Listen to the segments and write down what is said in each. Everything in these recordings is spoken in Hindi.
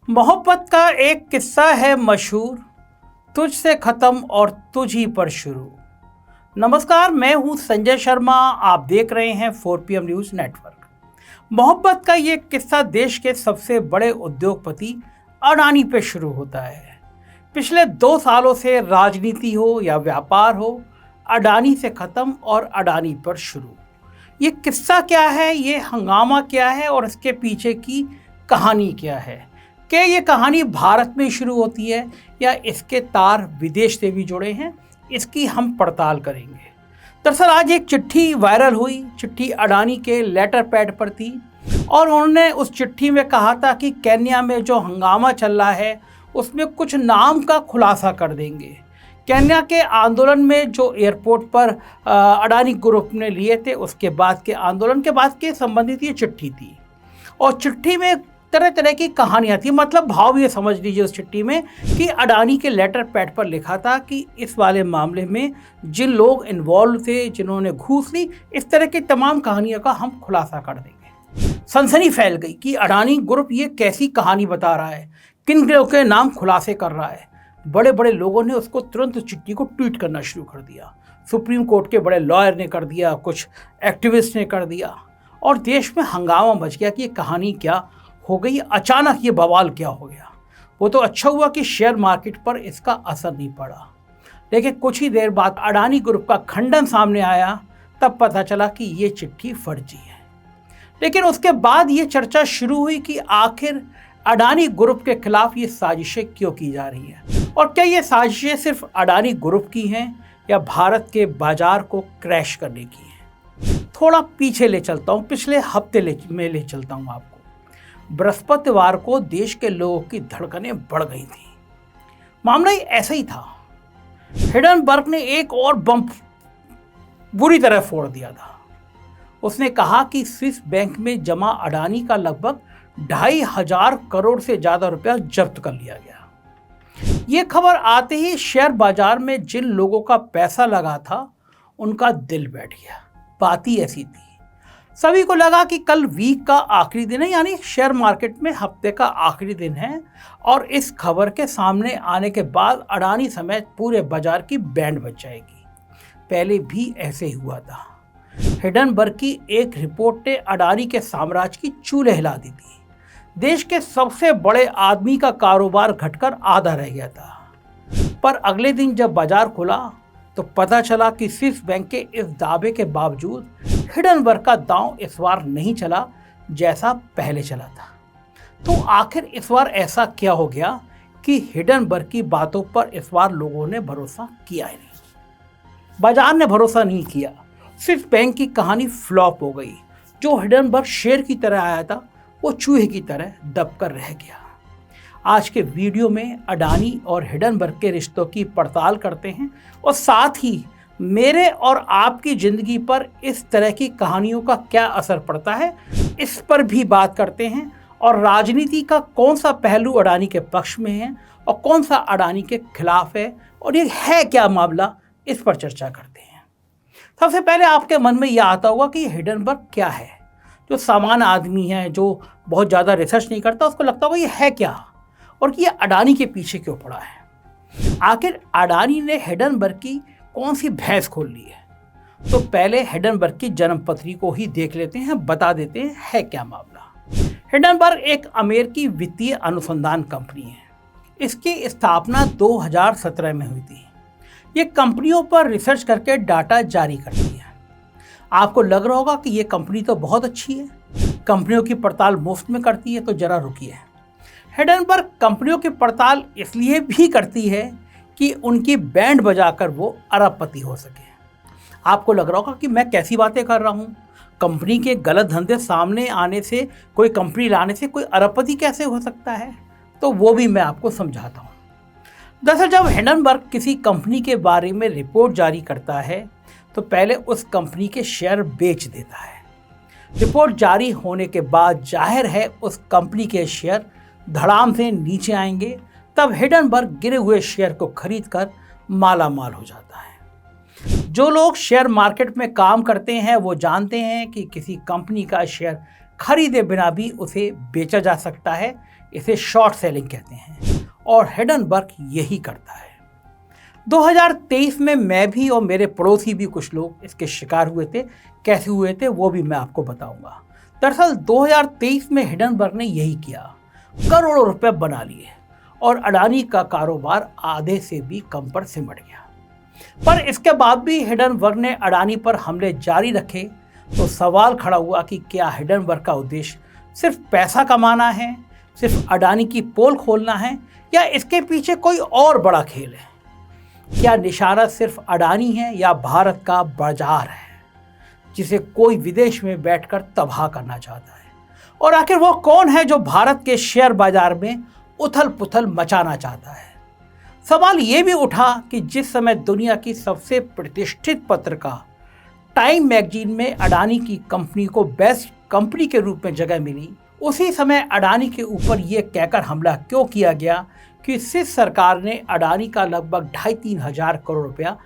मोहब्बत का एक किस्सा है मशहूर, तुझसे ख़त्म और तुझ ही पर शुरू। नमस्कार, मैं हूं संजय शर्मा। आप देख रहे हैं 4PM न्यूज़ नेटवर्क। मोहब्बत का ये किस्सा देश के सबसे बड़े उद्योगपति अडानी पे शुरू होता है। पिछले 2 सालों से राजनीति हो या व्यापार हो, अडानी से ख़त्म और अडानी पर शुरू। ये किस्सा क्या है, ये हंगामा क्या है और इसके पीछे की कहानी क्या है? क्या ये कहानी भारत में शुरू होती है या इसके तार विदेश से भी जुड़े हैं? इसकी हम पड़ताल करेंगे। दरअसल आज एक चिट्ठी वायरल हुई। चिट्ठी अडानी के लेटर पैड पर थी और उन्होंने उस चिट्ठी में कहा था कि केन्या में जो हंगामा चल रहा है उसमें कुछ नाम का खुलासा कर देंगे। केन्या के आंदोलन में जो एयरपोर्ट पर अडानी ग्रुप ने लिए थे, उसके बाद के आंदोलन के बाद के संबंधित ये चिट्ठी थी। और चिट्ठी में तरह तरह की कहानियाँ थी। मतलब भाव ये समझ लीजिए उस चिट्ठी में कि अडानी के लेटर पैड पर लिखा था कि इस वाले मामले में जिन लोग इन्वॉल्व थे, जिन्होंने घूस ली, इस तरह की तमाम कहानियों का हम खुलासा कर देंगे। सनसनी फैल गई कि अडानी ग्रुप ये कैसी कहानी बता रहा है, किन लोगों के नाम खुलासे कर रहा है। बड़े बड़े लोगों ने उसको तुरंत चिट्ठी को ट्वीट करना शुरू कर दिया। सुप्रीम कोर्ट के बड़े लॉयर ने कर दिया, कुछ एक्टिविस्ट ने कर दिया और देश में हंगामा मच गया कि ये कहानी क्या हो गई, अचानक ये बवाल क्या हो गया। वो तो अच्छा हुआ कि शेयर मार्केट पर इसका असर नहीं पड़ा, लेकिन कुछ ही देर बाद अडानी ग्रुप का खंडन सामने आया। तब पता चला कि ये चिट्ठी फर्जी है। लेकिन उसके बाद ये चर्चा शुरू हुई कि आखिर अडानी ग्रुप के खिलाफ ये साजिशें क्यों की जा रही हैं और क्या ये साजिशें सिर्फ अडानी ग्रुप की हैं या भारत के बाजार को क्रैश करने की हैं। थोड़ा पीछे ले चलता हूँ, पिछले हफ्ते में ले चलता हूँ आपको। बृहस्पतिवार को देश के लोगों की धड़कनें बढ़ गई थी। मामला ही ऐसा ही था। हिडनबर्ग ने एक और बम बुरी तरह फोड़ दिया था। उसने कहा कि स्विस बैंक में जमा अडानी का लगभग 2,500 करोड़ से ज़्यादा रुपया जब्त कर लिया गया। ये खबर आते ही शेयर बाजार में जिन लोगों का पैसा लगा था उनका दिल बैठ गया। बात ही ऐसी थी, सभी को लगा कि कल वीक का आखिरी दिन है, यानी शेयर मार्केट में हफ्ते का आखिरी दिन है। और इस खबर के सामने आने के बाद अडानी समेत पूरे बाजार की बैंड बज जाएगी। पहले भी ऐसे ही हुआ था। हिडनबर्ग की एक रिपोर्ट ने अडानी के साम्राज्य की चूल्हे हिला दी थी। देश के सबसे बड़े आदमी का कारोबार घटकर आधा रह गया था। पर अगले दिन जब बाजार खुला तो पता चला कि स्विस बैंक के इस दावे के बावजूद हिडनबर्ग का दांव इस बार नहीं चला जैसा पहले चला था। तो आखिर इस बार ऐसा क्या हो गया कि हिडनबर्ग की बातों पर इस बार लोगों ने भरोसा किया ही नहीं, बाजार ने भरोसा नहीं किया। स्विस बैंक की कहानी फ्लॉप हो गई। जो हिडनबर्ग शेर की तरह आया था वो चूहे की तरह दबकर रह गया। आज के वीडियो में अडानी और हिडनबर्ग के रिश्तों की पड़ताल करते हैं और साथ ही मेरे और आपकी ज़िंदगी पर इस तरह की कहानियों का क्या असर पड़ता है, इस पर भी बात करते हैं। और राजनीति का कौन सा पहलू अडानी के पक्ष में है और कौन सा अडानी के खिलाफ है और ये है क्या मामला, इस पर चर्चा करते हैं। सबसे पहले आपके मन में यह आता होगा कि हिडनबर्ग क्या है। जो सामान्य आदमी है, जो बहुत ज़्यादा रिसर्च नहीं करता, उसको लगता होगा ये है क्या और कि ये अडानी के पीछे क्यों पड़ा है। आखिर अडानी ने हिडनबर्ग की कौन सी भैंस खोल ली है? तो पहले हिडनबर्ग की जन्मपत्री को ही देख लेते हैं, बता देते हैं है क्या मामला। हिडनबर्ग एक अमेरिकी वित्तीय अनुसंधान कंपनी है। इसकी स्थापना 2017 में हुई थी। ये कंपनियों पर रिसर्च करके डाटा जारी करती है। आपको लग रहा होगा कि ये कंपनी तो बहुत अच्छी है, कंपनियों की पड़ताल मुफ्त में करती है। तो जरा रुकिए। हिडनबर्ग कंपनियों की पड़ताल इसलिए भी करती है कि उनकी बैंड बजाकर वो अरबपति हो सके। आपको लग रहा होगा कि मैं कैसी बातें कर रहा हूँ, कंपनी के गलत धंधे सामने आने से, कोई कंपनी लाने से कोई अरबपति कैसे हो सकता है? तो वो भी मैं आपको समझाता हूँ। दरअसल जब हिडनबर्ग किसी कंपनी के बारे में रिपोर्ट जारी करता है तो पहले उस कंपनी के शेयर बेच देता है। रिपोर्ट जारी होने के बाद जाहिर है उस कंपनी के शेयर धड़ाम से नीचे आएंगे। तब हिडनबर्ग गिरे हुए शेयर को खरीदकर माला माल हो जाता है। जो लोग शेयर मार्केट में काम करते हैं वो जानते हैं कि किसी कंपनी का शेयर खरीदे बिना भी उसे बेचा जा सकता है। इसे शॉर्ट सेलिंग कहते हैं और हिंडनबर्ग यही करता है। 2023 में मैं भी और मेरे पड़ोसी भी कुछ लोग इसके शिकार हुए थे। कैसे हुए थे वो भी मैं आपको बताऊंगा। दरअसल 2023 में हिंडनबर्ग ने यही किया, करोड़ों रुपए बना लिए और अडानी का कारोबार आधे से भी कम पर सिमट गया। पर इसके बाद भी हिंडनबर्ग ने अडानी पर हमले जारी रखे तो सवाल खड़ा हुआ कि क्या हिंडनबर्ग का उद्देश्य सिर्फ पैसा कमाना है, सिर्फ अडानी की पोल खोलना है, या इसके पीछे कोई और बड़ा खेल है? क्या निशाना सिर्फ अडानी है या भारत का बाजार है जिसे कोई विदेश में बैठकर तबाह करना चाहता है? और आखिर वो कौन है जो भारत के शेयर बाजार में उथल पुथल मचाना चाहता है? सवाल ये भी उठा कि जिस समय दुनिया की सबसे प्रतिष्ठित पत्रिका टाइम मैगजीन में अडानी की कंपनी को बेस्ट कंपनी के रूप में जगह मिली, उसी समय अडानी के ऊपर यह कहकर हमला क्यों किया गया कि स्विस सरकार ने अडानी का लगभग 2,500-3 हज़ार करोड़ रुपया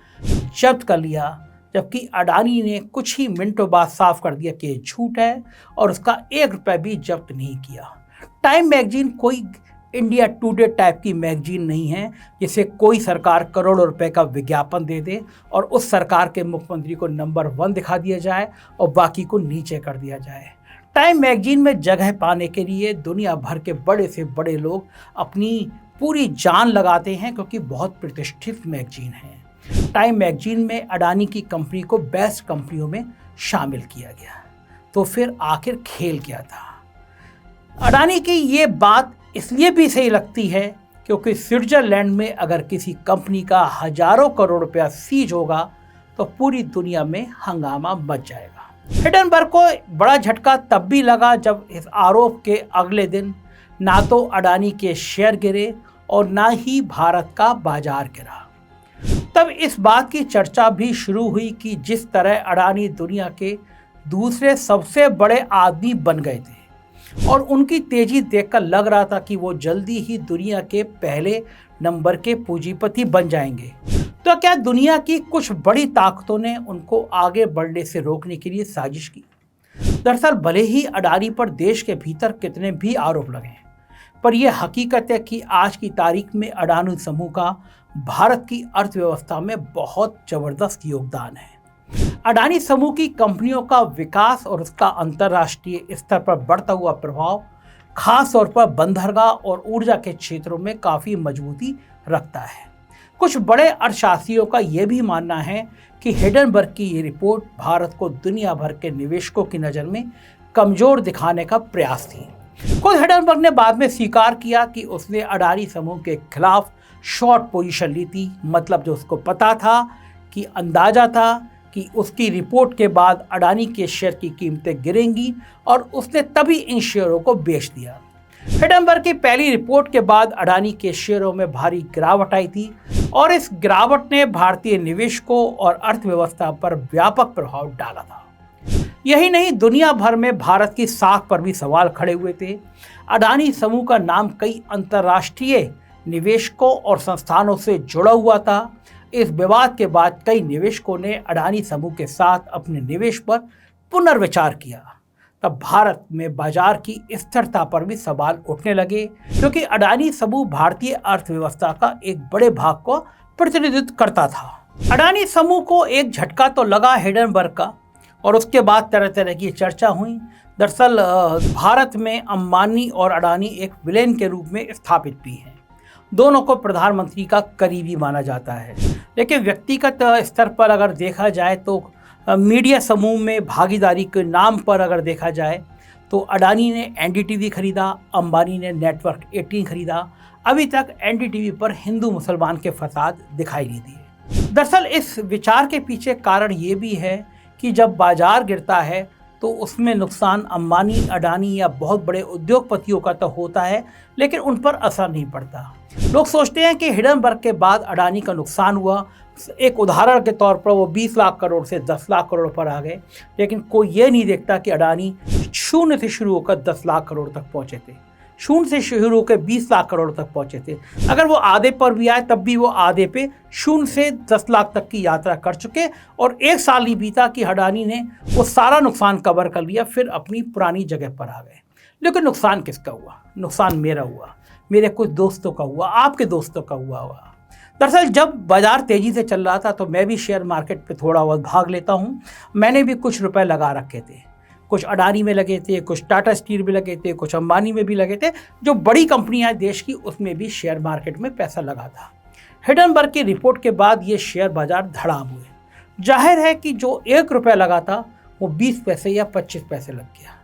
जब्त कर लिया, जबकि अडानी ने कुछ ही मिनटों बाद साफ कर दिया कि ये झूठ है और उसका 1 रुपया भी जब्त नहीं किया। टाइम मैगजीन कोई इंडिया टुडे टाइप की मैगजीन नहीं है जिसे कोई सरकार करोड़ों रुपए का विज्ञापन दे दे और उस सरकार के मुख्यमंत्री को नंबर 1 दिखा दिया जाए और बाकी को नीचे कर दिया जाए। टाइम मैगजीन में जगह पाने के लिए दुनिया भर के बड़े से बड़े लोग अपनी पूरी जान लगाते हैं क्योंकि बहुत प्रतिष्ठित मैगजीन है। टाइम मैगजीन में अडानी की कंपनी को बेस्ट कंपनियों में शामिल किया गया। तो फिर आखिर खेल क्या था? अडानी की ये बात इसलिए भी सही लगती है क्योंकि स्विट्जरलैंड में अगर किसी कंपनी का हजारों करोड़ रुपया सीज होगा तो पूरी दुनिया में हंगामा मच जाएगा। हिंडनबर्ग को बड़ा झटका तब भी लगा जब इस आरोप के अगले दिन ना तो अडानी के शेयर गिरे और ना ही भारत का बाजार गिरा। तब इस बात की चर्चा भी शुरू हुई कि जिस तरह अडानी दुनिया के दूसरे सबसे बड़े आदमी बन गए थे और उनकी तेजी देखकर लग रहा था कि वो जल्दी ही दुनिया के पहले नंबर के पूंजीपति बन जाएंगे, तो क्या दुनिया की कुछ बड़ी ताकतों ने उनको आगे बढ़ने से रोकने के लिए साजिश की? दरअसल भले ही अडानी पर देश के भीतर कितने भी आरोप लगे, पर यह हकीकत है कि आज की तारीख में अडानी समूह का भारत की अर्थव्यवस्था में बहुत जबरदस्त योगदान है। अडानी समूह की कंपनियों का विकास और उसका अंतर्राष्ट्रीय स्तर पर बढ़ता हुआ प्रभाव खास तौर पर बंदरगाह और ऊर्जा के क्षेत्रों में काफ़ी मजबूती रखता है। कुछ बड़े अर्थशास्त्रियों का यह भी मानना है कि हिंडनबर्ग की ये रिपोर्ट भारत को दुनिया भर के निवेशकों की नज़र में कमज़ोर दिखाने का प्रयास थी। खुद हिंडनबर्ग ने बाद में स्वीकार किया कि उसने अडानी समूह के खिलाफ शॉर्ट पोजीशन ली थी। मतलब जो उसको पता था कि अंदाजा था कि उसकी रिपोर्ट के बाद अडानी के शेयर की कीमतें गिरेंगी और उसने तभी इन शेयरों को बेच दिया। हिंडनबर्ग की पहली रिपोर्ट के बाद अडानी के शेयरों में भारी गिरावट आई थी और इस गिरावट ने भारतीय निवेशकों और अर्थव्यवस्था पर व्यापक प्रभाव डाला था। यही नहीं, दुनिया भर में भारत की साख पर भी सवाल खड़े हुए थे। अडानी समूह का नाम कई अंतर्राष्ट्रीय निवेशकों और संस्थानों से जुड़ा हुआ था। इस विवाद के बाद कई निवेशकों ने अडानी समूह के साथ अपने निवेश पर पुनर्विचार किया। तब भारत में बाजार की स्थिरता पर भी सवाल उठने लगे क्योंकि अडानी समूह भारतीय अर्थव्यवस्था का एक बड़े भाग को प्रतिनिधित्व करता था। अडानी समूह को एक झटका तो लगा हिंडनबर्ग का और उसके बाद तरह तरह की चर्चा हुई। दरअसल भारत में अंबानी और अडानी एक विलेन के रूप में स्थापित भी हैं। दोनों को प्रधानमंत्री का करीबी माना जाता है, लेकिन व्यक्तिगत स्तर पर अगर देखा जाए तो मीडिया समूह में भागीदारी के नाम पर अगर देखा जाए तो अडानी ने एनडीटीवी खरीदा, अंबानी ने नेटवर्क 18 खरीदा। अभी तक एनडीटीवी पर हिंदू मुसलमान के फसाद दिखाई नहीं दिए। दरअसल इस विचार के पीछे कारण ये भी है कि जब बाजार गिरता है तो उसमें नुकसान अंबानी, अडानी या बहुत बड़े उद्योगपतियों का तो होता है, लेकिन उन पर असर नहीं पड़ता। लोग सोचते हैं कि हिंडनबर्ग के बाद अडानी का नुकसान हुआ। एक उदाहरण के तौर पर वो 20 लाख करोड़ से 10 लाख करोड़ पर आ गए, लेकिन कोई ये नहीं देखता कि अडानी शून्य से शुरू होकर 10 लाख करोड़ तक पहुंचे थे। शून्य से शुरू होकर 20 लाख करोड़ तक पहुंचे थे। अगर वो आधे पर भी आए तब भी वो आधे पे शून्य से 10 लाख तक की यात्रा कर चुके और एक साल ही बीता कि अडानी ने वो सारा नुकसान कवर कर लिया, फिर अपनी पुरानी जगह पर आ गए। लेकिन नुकसान किसका हुआ? नुकसान मेरा हुआ, मेरे कुछ दोस्तों का हुआ, आपके दोस्तों का हुआ। दरअसल जब बाजार तेज़ी से चल रहा था तो मैं भी शेयर मार्केट पे थोड़ा बहुत भाग लेता हूँ। मैंने भी कुछ रुपए लगा रखे थे, कुछ अडानी में लगे थे, कुछ टाटा स्टील में लगे थे, कुछ अंबानी में भी लगे थे। जो बड़ी कंपनियां देश की उसमें भी शेयर मार्केट में पैसा लगा था। हिडनबर्ग की रिपोर्ट के बाद ये शेयर बाजार धड़ाम हुए। जाहिर है कि जो 1 रुपया लगा था वो 20 पैसे या 25 पैसे लग गया।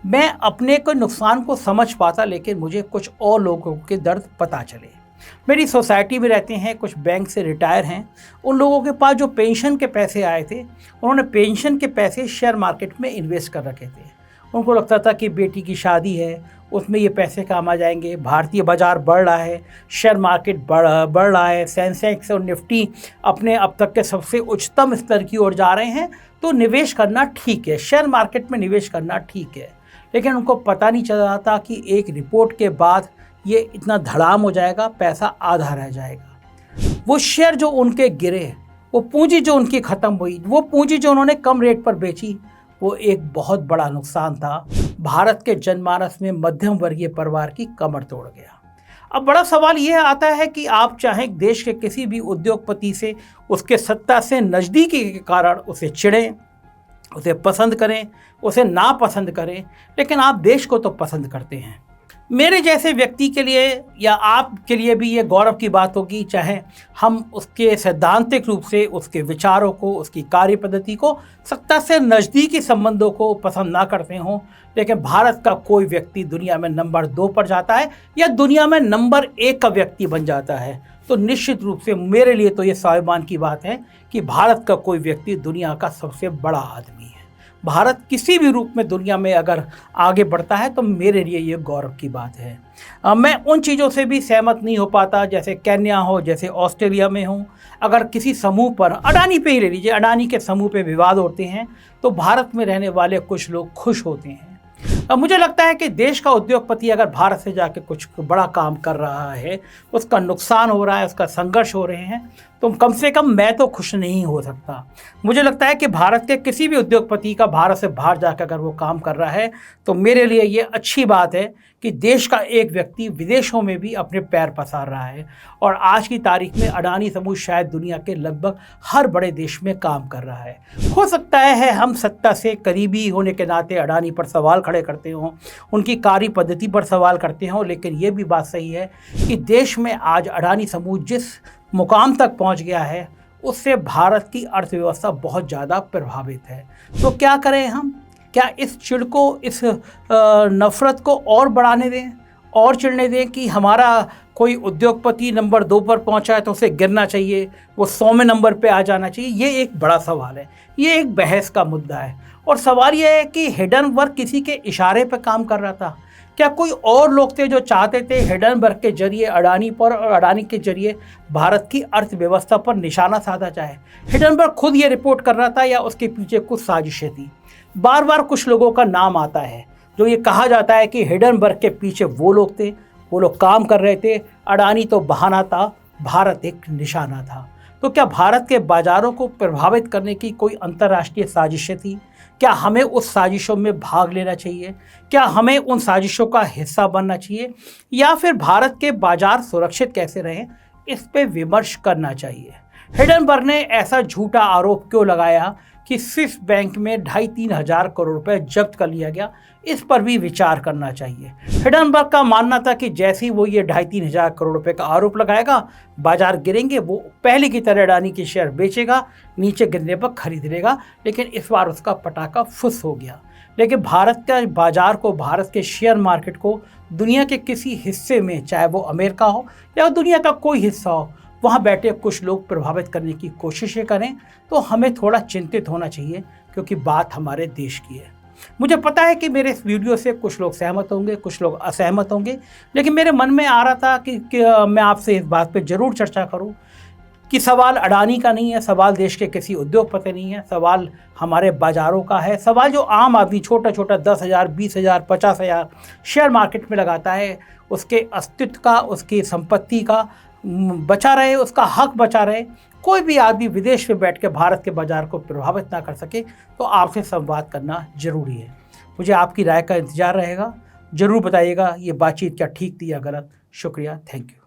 मैं अपने को नुकसान को समझ पाता, लेकिन मुझे कुछ और लोगों के दर्द पता चले। मेरी सोसाइटी में रहते हैं, कुछ बैंक से रिटायर हैं, उन लोगों के पास जो पेंशन के पैसे आए थे, उन्होंने पेंशन के पैसे शेयर मार्केट में इन्वेस्ट कर रखे थे। उनको लगता था कि बेटी की शादी है, उसमें ये पैसे काम आ जाएंगे। भारतीय बाजार बढ़ रहा है, शेयर मार्केट बढ़ रहा है, सेंसेक्स और निफ्टी अपने अब तक के सबसे उच्चतम स्तर की ओर जा रहे हैं, तो निवेश करना ठीक है, शेयर मार्केट में निवेश करना ठीक है। लेकिन उनको पता नहीं चल रहा था कि एक रिपोर्ट के बाद ये इतना धड़ाम हो जाएगा, पैसा आधा रह जाएगा। वो शेयर जो उनके गिरे, वो पूंजी जो उनकी ख़त्म हुई, वो पूंजी जो उन्होंने कम रेट पर बेची, वो एक बहुत बड़ा नुकसान था। भारत के जनमानस में मध्यम वर्गीय परिवार की कमर तोड़ गया। अब बड़ा सवाल ये आता है कि आप चाहें देश के किसी भी उद्योगपति से उसके सत्ता से नज़दीकी के कारण उसे चिढ़ें, उसे पसंद करें, उसे नापसंद करें, लेकिन आप देश को तो पसंद करते हैं। मेरे जैसे व्यक्ति के लिए या आपके लिए भी ये गौरव की बात होगी, चाहे हम उसके सैद्धांतिक रूप से उसके विचारों को, उसकी कार्य पद्धति को, सत्ता से नज़दीकी संबंधों को पसंद ना करते हों, लेकिन भारत का कोई व्यक्ति दुनिया में नंबर 2 पर जाता है या दुनिया में नंबर 1 का व्यक्ति बन जाता है, तो निश्चित रूप से मेरे लिए तो ये स्वाभिमान की बात है कि भारत का कोई व्यक्ति दुनिया का सबसे बड़ा आदमी है। भारत किसी भी रूप में दुनिया में अगर आगे बढ़ता है तो मेरे लिए ये गौरव की बात है। मैं उन चीज़ों से भी सहमत नहीं हो पाता, जैसे केन्या हो, जैसे ऑस्ट्रेलिया में हो, अगर किसी समूह पर, अडानी पे ही ले लीजिए, अडानी के समूह पे विवाद होते हैं तो भारत में रहने वाले कुछ लोग खुश होते हैं। मुझे लगता है कि देश का उद्योगपति अगर भारत से जाके कुछ बड़ा काम कर रहा है, उसका नुकसान हो रहा है, उसका संघर्ष हो रहे हैं, तो कम से कम मैं तो खुश नहीं हो सकता। मुझे लगता है कि भारत के किसी भी उद्योगपति का भारत से बाहर जाकर अगर वो काम कर रहा है तो मेरे लिए ये अच्छी बात है कि देश का एक व्यक्ति विदेशों में भी अपने पैर पसार रहा है। और आज की तारीख में अडानी समूह शायद दुनिया के लगभग हर बड़े देश में काम कर रहा है। हो सकता है हम सत्ता से करीबी होने के नाते अडानी पर सवाल खड़े करते हों, उनकी कार्य पद्धति पर सवाल करते हों, लेकिन ये भी बात सही है कि देश में आज अडानी समूह जिस मुकाम तक पहुंच गया है उससे भारत की अर्थव्यवस्था बहुत ज़्यादा प्रभावित है। तो क्या करें हम? क्या इस चिढ़ को, इस नफ़रत को और बढ़ाने दें, और चिढ़ने दें कि हमारा कोई उद्योगपति नंबर 2 पर पहुंचा है तो उसे गिरना चाहिए, वो 100वें नंबर पे आ जाना चाहिए? ये एक बड़ा सवाल है, ये एक बहस का मुद्दा है। और सवाल ये है कि हिडनबर्ग किसी के इशारे पर काम कर रहा था? क्या कोई और लोग थे जो चाहते थे हिडनबर्ग के जरिए अडानी पर और अडानी के जरिए भारत की अर्थव्यवस्था पर निशाना साधा जाए? हिडनबर्ग खुद ये रिपोर्ट कर रहा था या उसके पीछे कुछ साजिशें थी? बार बार कुछ लोगों का नाम आता है जो ये कहा जाता है कि हिडनबर्ग के पीछे वो लोग थे, वो लोग काम कर रहे थे, अडानी तो बहाना था, भारत एक निशाना था। तो क्या भारत के बाजारों को प्रभावित करने की कोई अंतर्राष्ट्रीय साजिशें थी? क्या हमें उस साजिशों में भाग लेना चाहिए? क्या हमें उन साजिशों का हिस्सा बनना चाहिए? या फिर भारत के बाजार सुरक्षित कैसे रहें, इस पे विमर्श करना चाहिए। हिडनबर्ग ने ऐसा झूठा आरोप क्यों लगाया कि स्विस बैंक में 2.5-3 हज़ार करोड़ रुपए जब्त कर लिया गया, इस पर भी विचार करना चाहिए। हिडनबर्ग का मानना था कि जैसे ही वो ये 2.5-3 हज़ार करोड़ रुपए का आरोप लगाएगा, बाजार गिरेंगे, वो पहले की तरह अडानी के शेयर बेचेगा, नीचे गिरने पर खरीद लेगा। लेकिन इस बार उसका पटाखा फुस हो गया। लेकिन भारत का बाजार को, भारत के शेयर मार्केट को दुनिया के किसी हिस्से में, चाहे वो अमेरिका हो या दुनिया का कोई हिस्सा हो, वहाँ बैठे कुछ लोग प्रभावित करने की कोशिशें करें तो हमें थोड़ा चिंतित होना चाहिए, क्योंकि बात हमारे देश की है। मुझे पता है कि मेरे इस वीडियो से कुछ लोग सहमत होंगे, कुछ लोग असहमत होंगे, लेकिन मेरे मन में आ रहा था कि मैं आपसे इस बात पे ज़रूर चर्चा करूं कि सवाल अडानी का नहीं है, सवाल देश के किसी उद्योगपति नहीं है, सवाल हमारे बाज़ारों का है, सवाल जो आम आदमी छोटा छोटा 10,000, 20,000, 50,000 शेयर मार्केट में लगाता है, उसके अस्तित्व का, उसकी संपत्ति का बचा रहे, उसका हक बचा रहे। कोई भी आदमी विदेश में बैठ के भारत के बाज़ार को प्रभावित ना कर सके, तो आपसे संवाद करना ज़रूरी है। मुझे आपकी राय का इंतज़ार रहेगा। ज़रूर बताइएगा ये बातचीत क्या ठीक थी या गलत। शुक्रिया, थैंक यू।